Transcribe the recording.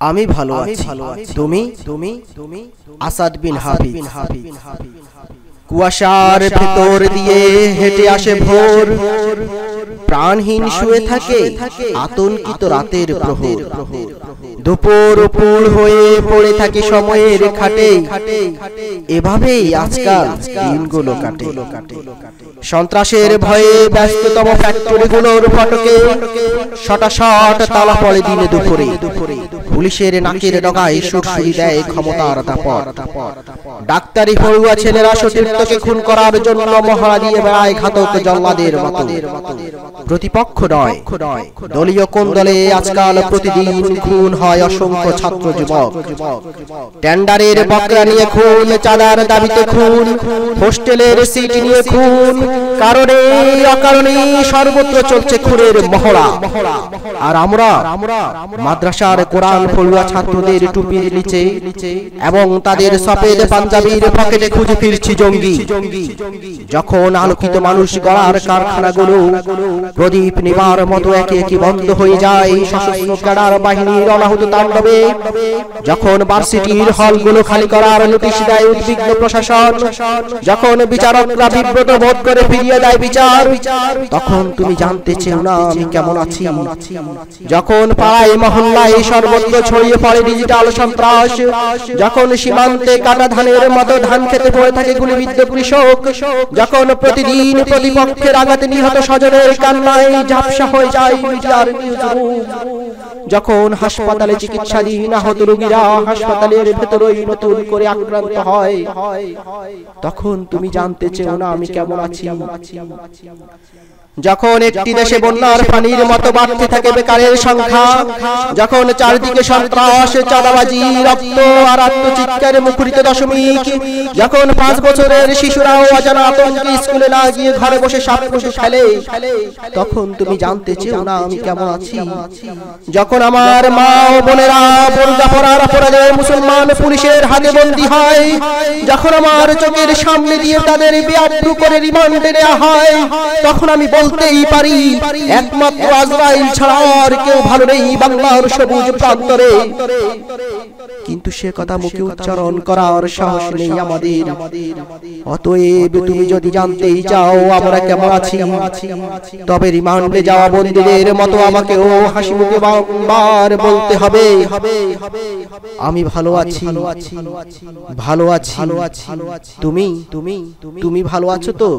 আমি ভালো আছি। তুমি? আসাদ বিন হাফিজ। কুয়াশার ভেতর দিয়ে হেঁটে আসে ভোর, প্রাণহীন শুয়ে থাকে আতঙ্কিত রাতের প্রহর। দুপুর উপর হয়ে পড়ে থাকে সময়ের খাটে, এভাবেই আজকাল দিনগুলো কাটে। সন্ত্রাসের ভয়ে ব্যস্ততম ফ্যাক্টরিগুলোর ফটকে শটাশট তালা পড়ে দিনে দুপুরে। পুলিশের নাকের ডগায় সুরসুরি দেয় ক্ষমতার দাপট। ডাক্তারি পড়ুয়া ছেলেরা সতীর্থকে খুন করার জন্য মহড়া দিয়ে বেড়ায় ঘাতক জল্লাদের মতো। প্রতিপক্ষ নয়, দলীয় কোন দলে আজকাল প্রতিদিন খুন হয় অসংখ্য ছাত্র যুবক। টেন্ডারের বকরা নিয়ে খুন, চাঁদার দাবিতে খুন, হোস্টেলের সিট নিয়ে খুন, কারণে অকারণে সর্বত্র চলছে খুনের মহড়া। আর আমরা মাদ্রাসার কোরআন পড়ুয়া ছাত্রদের টুপির নিচে এবং তাদের সফেদ পাঞ্জাবির পকেটে খুঁজে ফিরছি জঙ্গি। যখন আলোকিত মানুষ গড়ার কারখানাগুলো প্রদীপ নিবার মতো একে একে বন্ধ হয়ে যায় সশস্ত্র ক্যাডার বাহিনীর অনাহুত তাণ্ডবে, যখন ভার্সিটির হলগুলো খালি করার নোটিশ দেয় উদ্বিগ্ন প্রশাসন, যখন বিচারকরা বিব্রত বোধ করে ফিরিয়ে দেয় বিচার, তখন তুমি জানতে চেও না আমি কেমন আছি। যখন পাড়ায় মহল্লায় সর্বত্র ছড়িয়ে পড়ে ডিজিটাল সন্ত্রাস, যখন সীমান্তে কাটা ধানের মতো ধান খেতে পড়ে থাকে গুলিবিদ্ধ কৃষক, যখন প্রতিদিন প্রতিপক্ষের আঘাতে নিহত স্বজনের কান্নায় ঝাপসা হয়ে যায় মিডিয়ার নিউজরুম, যখন হাসপাতালে চিকিৎসাধীন আহত রোগীরা হাসপাতালের ভেতরেই নতুন করে আক্রান্ত হয়, তখন তুমি জানতে চেও না আমি কেমন আছি। যখন একটি দেশে বন্যার পানির মতো বাড়তে থাকে বেকারের সংখ্যা, যখন চারদিকে সন্ত্রাস, চাঁদাবাজি, রক্ত আর আত্মচিৎকারে মুখরিত দশমিক, যখন 5 বছরের শিশুরাও অজানা আতঙ্কে স্কুলে না গিয়ে ঘরে বসে সাপকোষে খেলে, তখন তুমি জানতে চেও না আমি কেমন আছি। যখন আমার মা ও বোনেরা বোরকা পরার অপরাধে মুসলমান পুলিশের হাতে বন্দী হয়, যখন আমার চোখের সামনে দিয়ে তাদের বেআব্রু করে রিমান্ডে নেওয়া হয়, তখন আমি বলতেই পারি একমাত্র আজরাইল ছাড়া আর কেউ ভালো নেই বাংলার সবুজ প্রান্তরে। কিন্তু সে কথা মুখে উচ্চারণ করার সাহস নেই আমাদের। অতএব তুমি যদি জানতেই চাও আমরা কেমন আছি, তবে রিমান্ডে যাওয়া বন্দীদের মতো আমাকেও হাসি মুখে বারবার বলতে হবে আমি ভালো আছি, ভালো আছি। তুমি ভালো আছো তো?